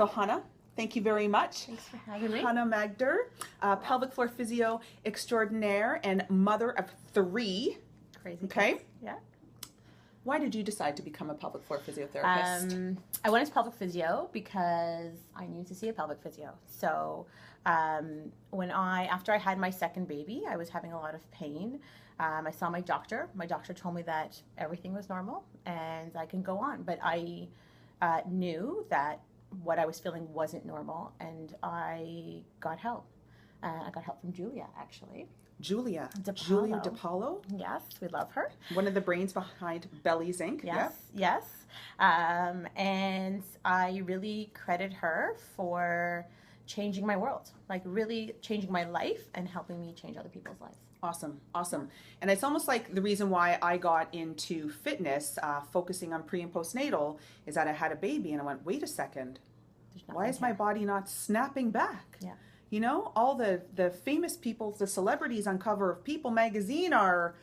So Chana, thank you very much. Thanks for having me. Chana Magder, pelvic floor physio extraordinaire and mother of 3. Crazy. Okay. Kids. Yeah. Why did you decide to become a pelvic floor physiotherapist? I went into pelvic physio because I needed to see a pelvic physio. So after I had my second baby, I was having a lot of pain. I saw my doctor. My doctor told me that everything was normal and I can go on. But I knew that what I was feeling wasn't normal, and I got help. I got help from Julia, actually. Julia DePaulo. Yes, we love her. One of the brains behind Bellies Inc. Yes, yes. And I really credit her for changing my world, like really changing my life and helping me change other people's lives. Awesome, awesome. And it's almost like the reason why I got into fitness, focusing on pre and postnatal, is that I had a baby and I went, wait a second, why is my body not snapping back? Yeah. You know, all the famous people, the celebrities on cover of People magazine are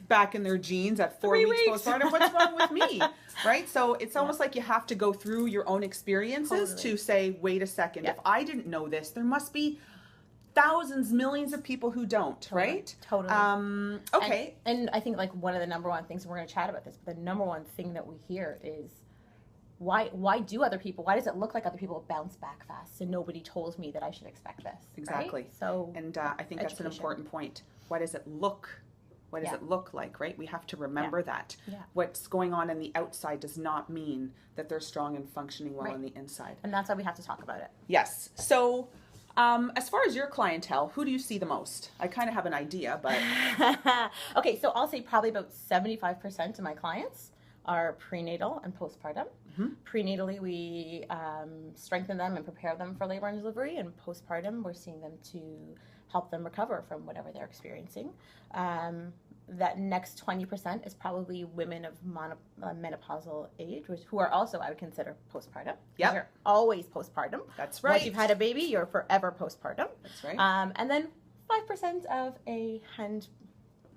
back in their jeans at 4 weeks postpartum. What's wrong with me? Right? So it's almost like you have to go through your own experiences to say, wait a second, if I didn't know this, there must be thousands, millions of people who don't, right? Totally. Okay. And I think like one of the number one things, we're going to chat about this, but the number one thing that we hear is, why does it look like other people bounce back fast? So nobody told me that I should expect this. Exactly. Right? So, and I think that's an important point. Why does it look? What does it look like, right? We have to remember that. Yeah. What's going on in the outside does not mean that they're strong and functioning well on the inside. And that's why we have to talk about it. Yes. So as far as your clientele, who do you see the most? I kind of have an idea, but... Okay, so I'll say probably about 75% of my clients are prenatal and postpartum. Mm-hmm. Prenatally, we strengthen them and prepare them for labor and delivery, and postpartum, we're seeing them to help them recover from whatever they're experiencing. That next 20% is probably women of menopausal age, who are also, I would consider, postpartum. Yeah, you're always postpartum. That's right. Once you've had a baby, you're forever postpartum. That's right. And then 5% of a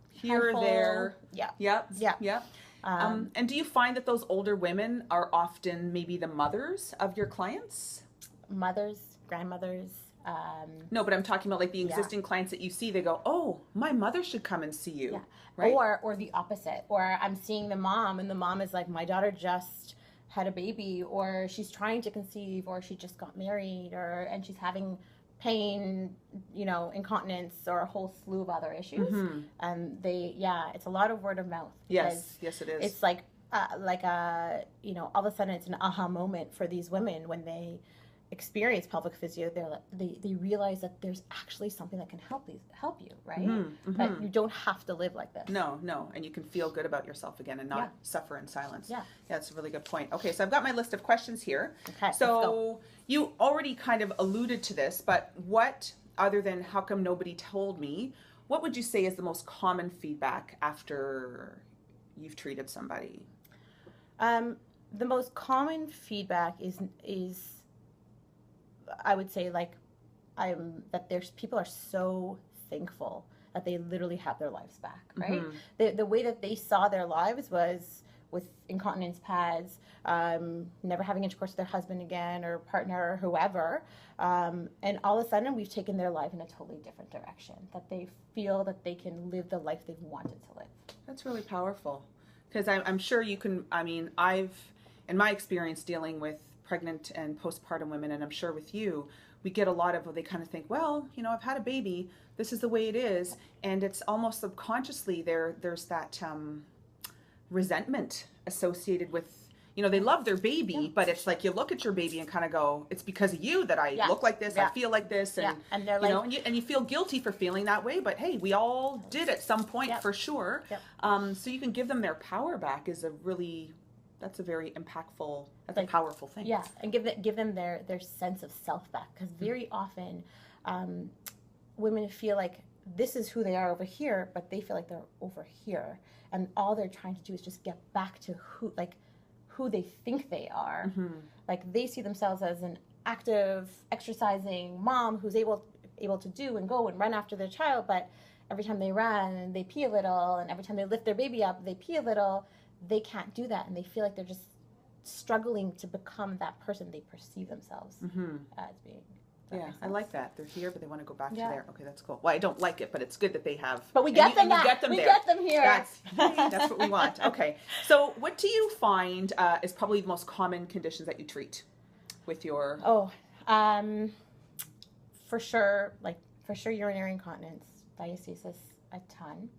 here or there. Yeah. Yep. Yeah. Yep. And do you find that those older women are often maybe the mothers of your clients? Mothers, grandmothers. No, but I'm talking about like the existing clients that you see. They go, "Oh, my mother should come and see you." Yeah. Right? Or the opposite. Or I'm seeing the mom, and the mom is like, "My daughter just had a baby," or she's trying to conceive, or she just got married, and she's having pain, incontinence, or a whole slew of other issues. Mm-hmm. And it's a lot of word of mouth. Yes, it is. It's like all of a sudden it's an aha moment for these women when they experience pelvic physio. They realize that there's actually something that can help you, right? Mm-hmm. That you don't have to live like this. No, and you can feel good about yourself again and not suffer in silence. Yeah, that's a really good point. Okay, so I've got my list of questions here. Okay, so you already kind of alluded to this, but what, other than how come nobody told me, what would you say is the most common feedback after you've treated somebody? The most common feedback is I would say that people are so thankful that they literally have their lives back, right? Mm-hmm. The way that they saw their lives was with incontinence pads, never having intercourse with their husband again or partner or whoever, and all of a sudden we've taken their life in a totally different direction, that they feel that they can live the life they've wanted to live. That's really powerful, because I'm sure you can. I've, in my experience dealing with pregnant and postpartum women, and I'm sure with you, we get a lot of, they kind of think, well, I've had a baby, this is the way it is, and it's almost subconsciously there's that resentment associated with, they love their baby, but it's like you look at your baby and kind of go, it's because of you that I look like this, I feel like this, and they're like, and you feel guilty for feeling that way, but hey, we all did at some point for sure. So you can give them their power back is that's a very impactful, a powerful thing. Yeah, and give them their sense of self back, because very often women feel like this is who they are over here, but they feel like they're over here, and all they're trying to do is just get back to who they think they are. Mm-hmm. Like they see themselves as an active, exercising mom who's able to do and go and run after their child, but every time they run, they pee a little, and every time they lift their baby up, they pee a little. They can't do that, and they feel like they're just struggling to become that person they perceive themselves as being. Yeah, I like that. They're here, but they want to go back to there. Okay, that's cool. Well, I don't like it, but it's good that they have. But we get them back. We get them here. That's what we want. Okay. So what do you find is probably the most common conditions that you treat with your... For sure urinary incontinence, diastasis a ton,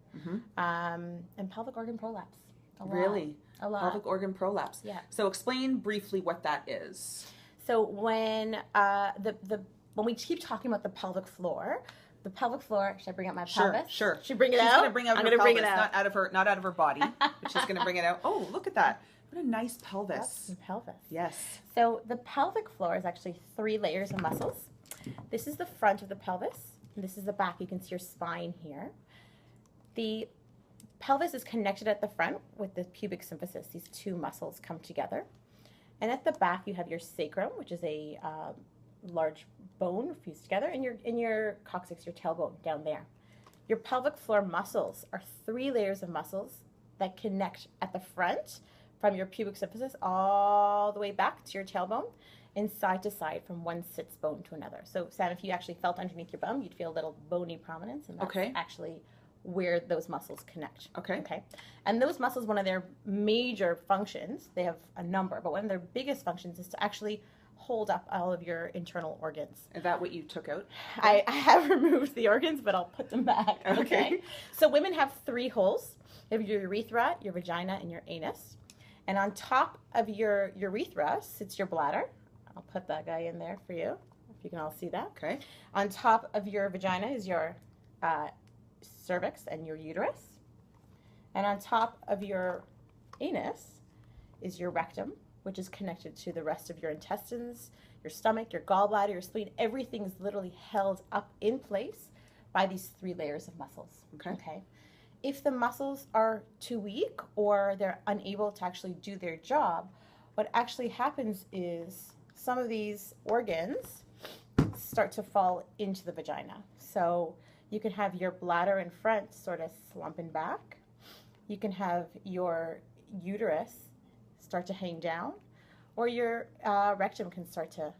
and pelvic organ prolapse. A lot. Really? A lot. Pelvic organ prolapse. Yeah. So explain briefly what that is. So when when we keep talking about the pelvic floor, should I bring up my pelvis? Sure. Should bring it She's out? Gonna bring out I'm her going to pelvis, bring it out. not out of her body, but she's going to bring it out. Oh, look at that. What a nice pelvis. That's the pelvis. Yes. So the pelvic floor is actually 3 layers of muscles. This is the front of the pelvis. And this is the back. You can see your spine here. The pelvis is connected at the front with the pubic symphysis. These 2 muscles come together. And at the back, you have your sacrum, which is a large bone fused together, and your coccyx, your tailbone down there. Your pelvic floor muscles are 3 layers of muscles that connect at the front from your pubic symphysis all the way back to your tailbone and side to side from one sits bone to another. So, Sam, if you actually felt underneath your bum, you'd feel a little bony prominence, and that's actually where those muscles connect. Okay. And those muscles, one of their major functions, they have a number, but one of their biggest functions is to actually hold up all of your internal organs. Is that what you took out? I have removed the organs, but I'll put them back. Okay. So women have 3 holes. You have your urethra, your vagina, and your anus. And on top of your urethra sits your bladder. I'll put that guy in there for you, if you can all see that. Okay. On top of your vagina is your cervix and your uterus. And on top of your anus is your rectum, which is connected to the rest of your intestines, your stomach, your gallbladder, your spleen. Everything is literally held up in place by these 3 layers of muscles. Okay. If the muscles are too weak or they're unable to actually do their job, what actually happens is some of these organs start to fall into the vagina. So you can have your bladder in front sort of slumping back. You can have your uterus start to hang down, or your rectum can start to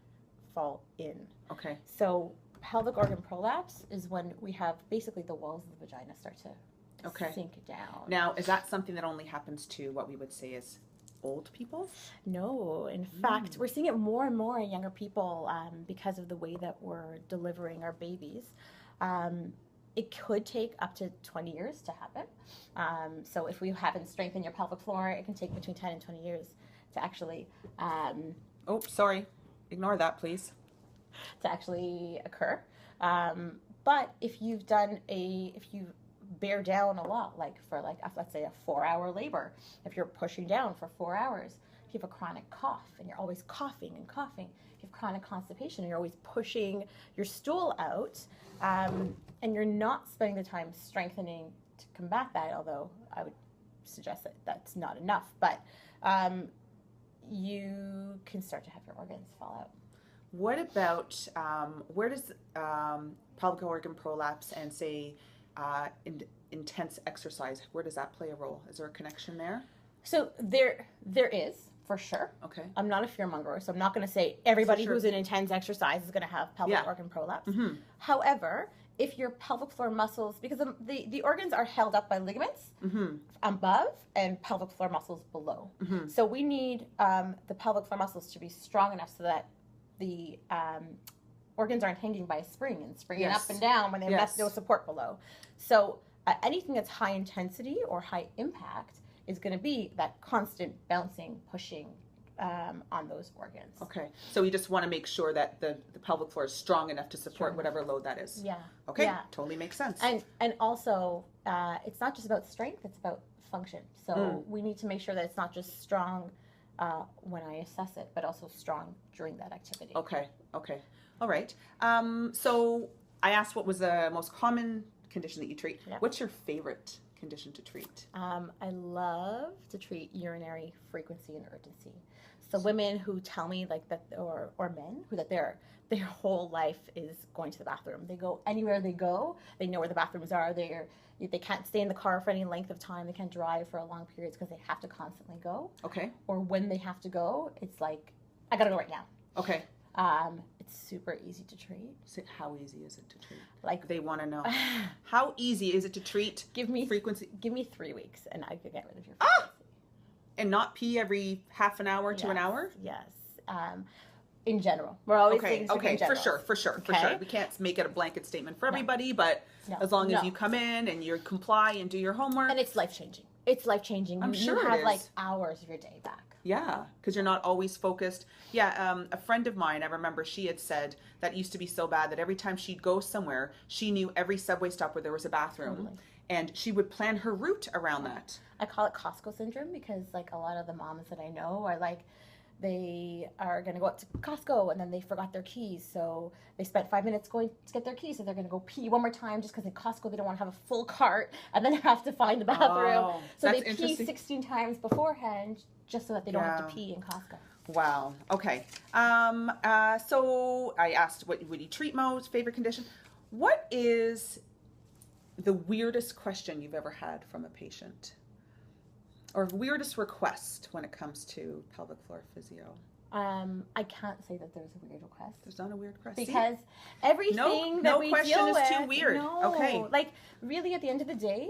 fall in. Okay. So pelvic organ prolapse is when we have basically the walls of the vagina start to sink down. Now, is that something that only happens to what we would say is old people? No. In fact, we're seeing it more and more in younger people because of the way that we're delivering our babies. It could take up to 20 years to happen. So if we haven't strengthened your pelvic floor, it can take between 10 and 20 years to actually... oh, sorry. Ignore that, please. To actually occur. But if you bear down a lot, like for let's say a 4-hour labor, if you're pushing down for 4 hours, if you have a chronic cough and you're always coughing and coughing, if you have chronic constipation and you're always pushing your stool out, and you're not spending the time strengthening to combat that, although I would suggest that that's not enough, but you can start to have your organs fall out. What about, where does pelvic organ prolapse and say intense exercise, where does that play a role? Is there a connection there? So there is, for sure. Okay. I'm not a fearmonger, so I'm not going to say everybody who's in intense exercise is going to have pelvic organ prolapse. However, if your pelvic floor muscles, because the organs are held up by ligaments above and pelvic floor muscles below. So we need the pelvic floor muscles to be strong enough so that the organs aren't hanging by a spring and springing up and down when they have no support below. So anything that's high intensity or high impact is going to be that constant bouncing, pushing on those organs. Okay. So you just want to make sure that the pelvic floor is strong enough to support whatever load that is. Yeah. Okay. Yeah. Totally makes sense. And also, it's not just about strength, it's about function. So we need to make sure that it's not just strong when I assess it, but also strong during that activity. Okay. Okay. All right. So I asked what was the most common condition that you treat. Yep. What's your favorite condition to treat? I love to treat urinary frequency and urgency. So women who tell me like that, or men who that their whole life is going to the bathroom. They go anywhere they go. They know where the bathrooms are. They can't stay in the car for any length of time. They can't drive for a long periods because they have to constantly go. Okay. Or when they have to go, it's like, I gotta go right now. Okay. It's super easy to treat. So how easy is it to treat? Like, they want to know. How easy is it to treat? Give me frequency. Give me 3 weeks and I could get rid of your frequency. And not pee every half an hour to an hour? Yes. In general. We're always okay, for sure. We can't make it a blanket statement for everybody, but as long as you come in and you comply and do your homework. And it's life-changing. It's life-changing. I'm sure you have it is. like hours of your day back. Yeah, because you're not always focused. Yeah, a friend of mine, I remember she had said that it used to be so bad that every time she'd go somewhere, she knew every subway stop where there was a bathroom. Totally. And she would plan her route around that. I call it Costco syndrome because like a lot of the moms that I know are like, they are going to go up to Costco and then they forgot their keys. So they spent 5 minutes going to get their keys. So they're going to go pee one more time just because at Costco they don't want to have a full cart and then have to find the bathroom. Oh, so they pee 16 times beforehand just so that they don't have to pee in Costco. Wow. Okay. So I asked what would you treat most, favorite condition. What is the weirdest question you've ever had from a patient? Or weirdest request when it comes to pelvic floor physio? I can't say that there's a weird request. There's not a weird request. Because everything that we deal with... No question is too weird. Okay. Like, really, at the end of the day,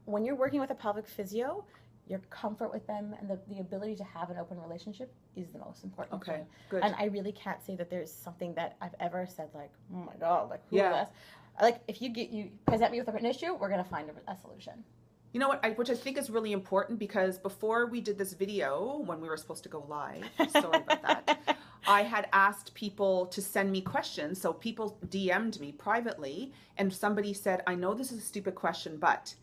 when you're working with a pelvic physio, your comfort with them and the ability to have an open relationship is the most important thing. Good. And I really can't say that there's something that I've ever said like, oh my God, like, who is this? Like, if you present me with an issue, we're going to find a solution. You know what, which I think is really important because before we did this video, when we were supposed to go live, sorry about that, I had asked people to send me questions. So people DM'd me privately and somebody said, I know this is a stupid question, but,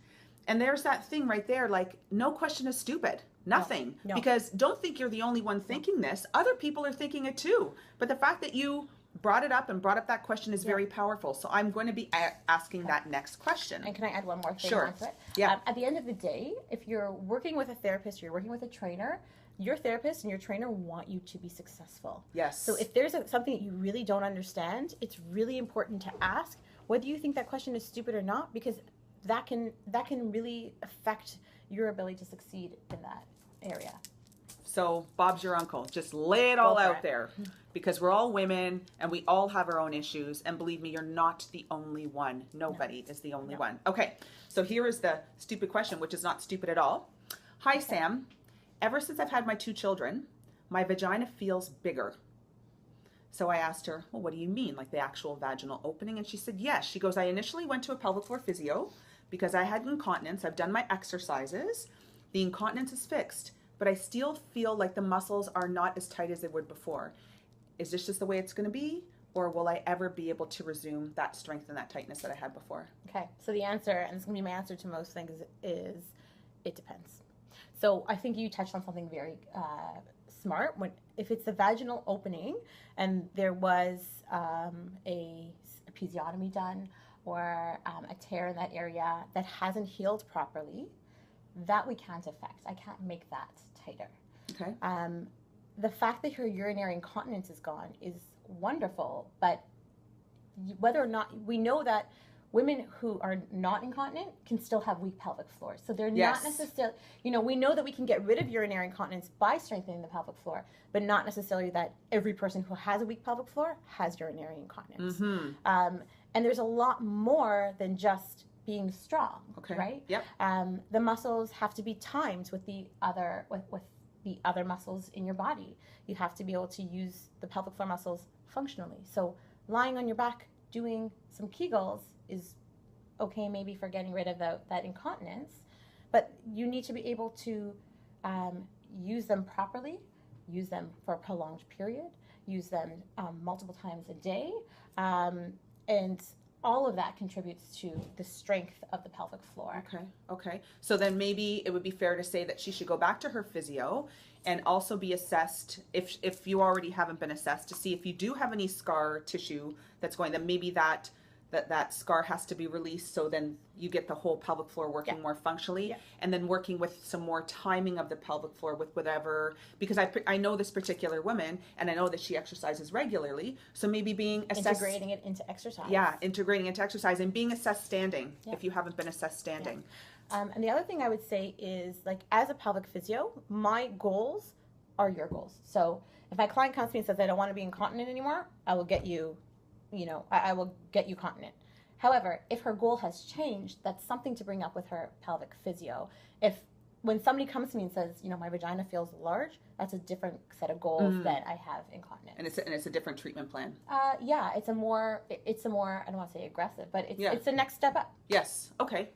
and there's that thing right there, like no question is stupid, nothing. No. Because don't think you're the only one thinking this. Other people are thinking it too. But the fact that you brought it up and brought up that question is very powerful. So I'm going to be asking that next question. And can I add one more thing onto it? Yeah. At the end of the day, if you're working with a therapist or you're working with a trainer, your therapist and your trainer want you to be successful. Yes. So if there's something that you really don't understand, it's really important to ask whether you think that question is stupid or not, because that can really affect your ability to succeed in that area. So Bob's your uncle. Just lay it all out there. Because we're all women and we all have our own issues. And believe me, you're not the only one. Nobody is the only one. Okay, so here is the stupid question, which is not stupid at all. Hi, Sam. Ever since I've had my 2 children, my vagina feels bigger. So I asked her, well, what do you mean? Like the actual vaginal opening? And she said, yes. She goes, I initially went to a pelvic floor physio because I had incontinence. I've done my exercises. The incontinence is fixed, but I still feel like the muscles are not as tight as they were before. Is this just the way it's going to be, or will I ever be able to resume that strength and that tightness that I had before? Okay, so the answer, and it's going to be my answer to most things, is it depends. So I think you touched on something very smart. If it's the vaginal opening and there was a episiotomy done or a tear in that area that hasn't healed properly, that we can't affect. I can't make that tighter. Okay. The fact that your urinary incontinence is gone is wonderful, but whether or not, we know that women who are not incontinent can still have weak pelvic floors. So they're not necessarily, we know that we can get rid of urinary incontinence by strengthening the pelvic floor, but not necessarily that every person who has a weak pelvic floor has urinary incontinence. Mm-hmm. And there's a lot more than just being strong, right? Yep. The muscles have to be timed with the other the other muscles in your body. You have to be able to use the pelvic floor muscles functionally. So lying on your back doing some Kegels is okay maybe for getting rid of that incontinence, but you need to be able to use them properly, use them for a prolonged period, use them multiple times a day, and all of that contributes to the strength of the pelvic floor. Okay. So then maybe it would be fair to say that she should go back to her physio and also be assessed, if you already haven't been assessed, to see if you do have any scar tissue that's going, then maybe that that scar has to be released, so then you get the whole pelvic floor working more functionally, and then working with some more timing of the pelvic floor with whatever, because I know this particular woman, and I know that she exercises regularly, so maybe being assessed, integrating it into exercise. Yeah, integrating into exercise and being assessed standing if you haven't been assessed standing. And the other thing I would say is, like, as a pelvic physio, my goals are your goals. So if my client comes to me and says, I don't want to be incontinent anymore, I will get you, I will get you continent. However, if her goal has changed, that's something to bring up with her pelvic physio. When somebody comes to me and says, my vagina feels large, that's a different set of goals that I have incontinence. And it's a different treatment plan. It's a more, I don't want to say aggressive, but it's the next step up. Yes. Okay.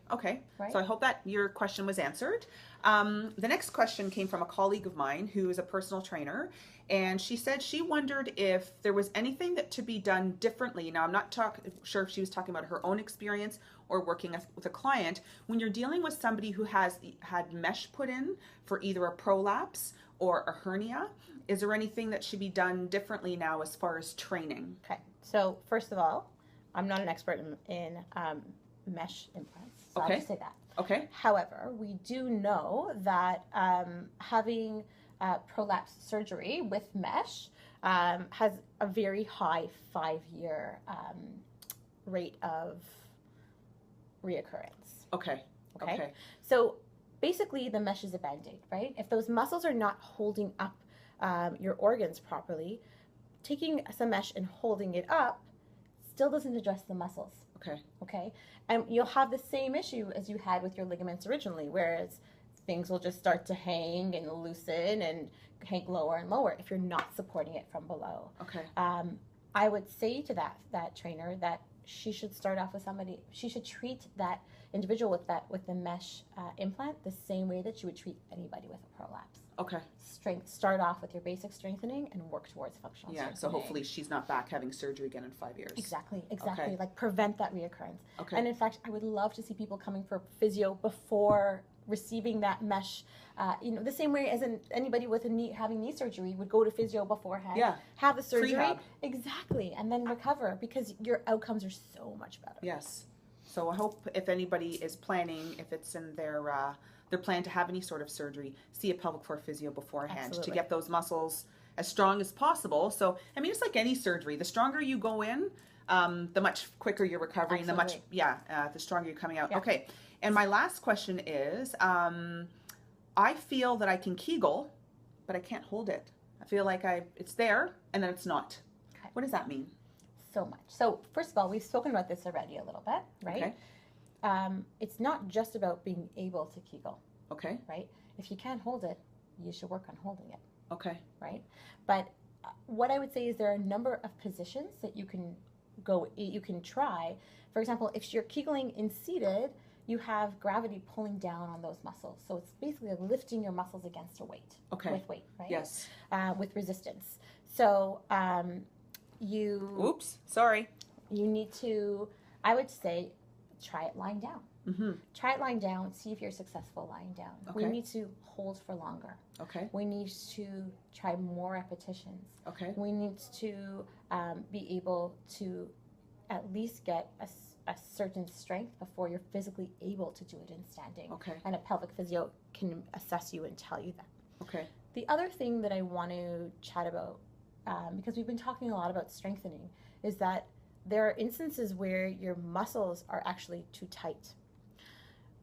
Right? So I hope that your question was answered. The next question came from a colleague of mine who is a personal trainer, and she said she wondered if there was anything that to be done differently. Now, I'm not sure if she was talking about her own experience or working with a client. When you're dealing with somebody who has had mesh put in for either a prolapse or a hernia, is there anything that should be done differently now as far as training? Okay. So first of all, I'm not an expert in mesh implants, so I'll just say that. Okay. However, we do know that having prolapse surgery with mesh has a very high 5-year rate of reoccurrence. Okay. So basically, the mesh is a Band-Aid, right? If those muscles are not holding up your organs properly, taking some mesh and holding it up still doesn't address the muscles. Okay. And you'll have the same issue as you had with your ligaments originally, whereas things will just start to hang and loosen and hang lower and lower if you're not supporting it from below. Okay. I would say to that trainer that she should start off with somebody. She should treat that individual with the mesh implant the same way that you would treat anybody with a prolapse. Okay. Start off with your basic strengthening and work towards functional strengthening. So hopefully she's not back having surgery again in 5 years. Exactly. Okay. Like, prevent that reoccurrence. Okay. And in fact, I would love to see people coming for physio before receiving that mesh, the same way as anybody with having knee surgery would go to physio beforehand, have the surgery, Prehab. Exactly, and then recover, because your outcomes are so much better. Yes. So I hope if anybody is planning, if it's in their plan to have any sort of surgery, see a pelvic floor physio beforehand. Absolutely. To get those muscles as strong as possible. So, I mean, it's like any surgery. The stronger you go in, the much quicker you're recovering, Absolutely. the stronger you're coming out. Yeah. Okay. And my last question is, I feel that I can Kegel, but I can't hold it. I feel like it's there and then it's not. Okay. What does that mean? So much. So first of all, we've spoken about this already a little bit, right? Okay. It's not just about being able to Kegel. Okay. Right? If you can't hold it, you should work on holding it. Okay. Right? But what I would say is there are a number of positions that you can try. For example, if you're Kegeling in seated, you have gravity pulling down on those muscles. So it's basically lifting your muscles against a weight. Okay. With weight, right? Yes. With resistance. So Oops, sorry. you need to, I would say, try it lying down. Mm-hmm. Try it lying down. See if you're successful lying down. Okay. We need to hold for longer. Okay. We need to try more repetitions. Okay. We need to be able to at least get a certain strength before you're physically able to do it in standing. Okay. And a pelvic physio can assess you and tell you that. Okay. The other thing that I want to chat about, because we've been talking a lot about strengthening, is that there are instances where your muscles are actually too tight,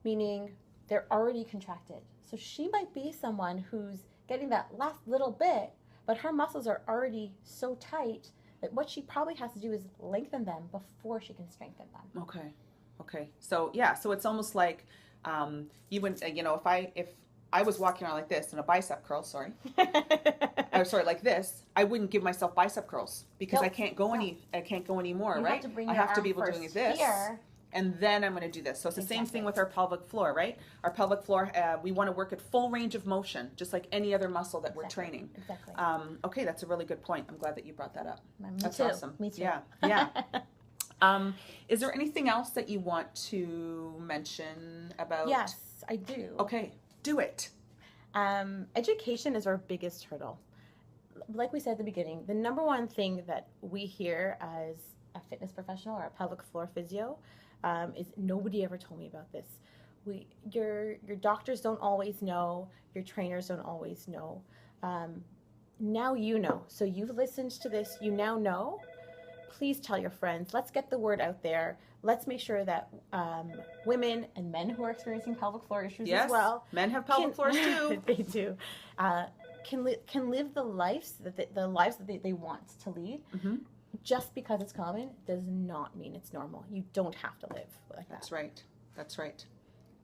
meaning they're already contracted. So she might be someone who's getting that last little bit, but her muscles are already so tight that what she probably has to do is lengthen them before she can strengthen them. Okay. So so it's almost like you wouldn't, if I was walking around like this in a bicep curl, like this, I wouldn't give myself bicep curls because I can't go anymore, you right? Have to bring I your have to be arm able to do first this. Here. And then I'm going to do this. So it's the same Exactly. thing with our pelvic floor, right? Our pelvic floor, we want to work at full range of motion, just like any other muscle that we're training. Exactly. Okay, that's a really good point. I'm glad that you brought that up. That's too. awesome. Me too. Yeah. Is there anything else that you want to mention about? Yes, I do. Okay, do it. Education is our biggest hurdle. Like we said at the beginning, the number one thing that we hear as a fitness professional or a pelvic floor physio is nobody ever told me about this. Your doctors don't always know. Your trainers don't always know. Now you know. So you've listened to this. You now know. Please tell your friends. Let's get the word out there. Let's make sure that women and men who are experiencing pelvic floor issues as well. Men have pelvic floors too. They do. Can live the lives that they want to lead. Mm-hmm. Just because it's common does not mean it's normal. You don't have to live like that. That's right. That's right.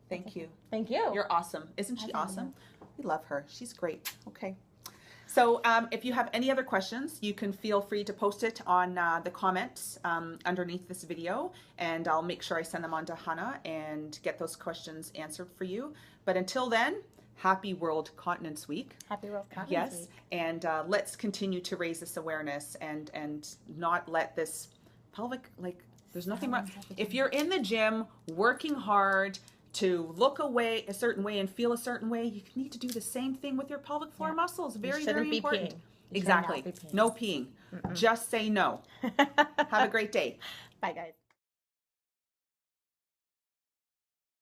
Thank you. Thank you. You're awesome. Isn't she awesome? We love her. She's great. Okay. So if you have any other questions, you can feel free to post it on the comments underneath this video, and I'll make sure I send them on to Chana and get those questions answered for you. But until then, happy World Continence Week. Happy World Continence Week. Yes, and let's continue to raise this awareness and not let this pelvic, like, there's nothing wrong. If you're in the gym working hard to look away a certain way and feel a certain way, you need to do the same thing with your pelvic floor muscles. Very, very important. Exactly. No peeing. Just say no. Have a great day. Bye, guys.